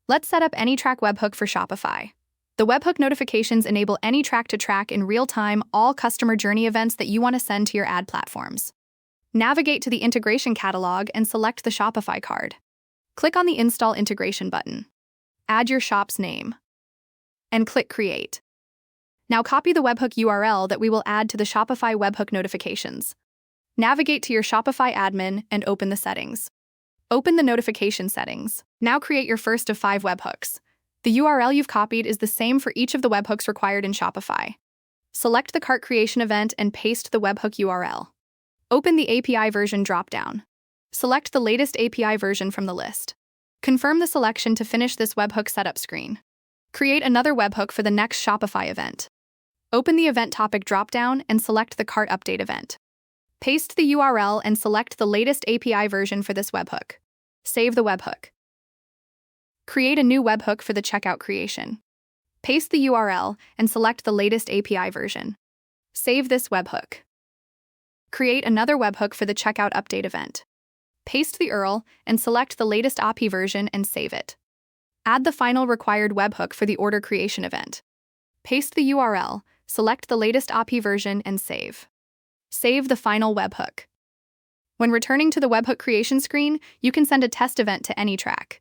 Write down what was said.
Let's set up AnyTrack Webhook for Shopify. The webhook notifications enable AnyTrack to track in real time all customer journey events that you want to send to your ad platforms. Navigate to the Integration Catalog and select the Shopify card. Click on the Install Integration button. Add your shop's name. And click Create. Now copy the webhook URL that we will add to the Shopify webhook notifications. Navigate to your Shopify admin and open the settings. Open the notification settings. Now create your first of 5 webhooks. The URL you've copied is the same for each of the webhooks required in Shopify. Select the cart creation event and paste the webhook URL. Open the API version dropdown. Select the latest API version from the list. Confirm the selection to finish this webhook setup screen. Create another webhook for the next Shopify event. Open the event topic dropdown and select the cart update event. Paste the URL and select the latest API version for this webhook. Save the webhook. Create a new webhook for the checkout creation. Paste the URL and select the latest API version. Save this webhook. Create another webhook for the checkout update event. Paste the URL and select the latest API version and save it. Add the final required webhook for the order creation event. Paste the URL, select the latest API version and save. Save the final webhook. When returning to the webhook creation screen, you can send a test event to AnyTrack.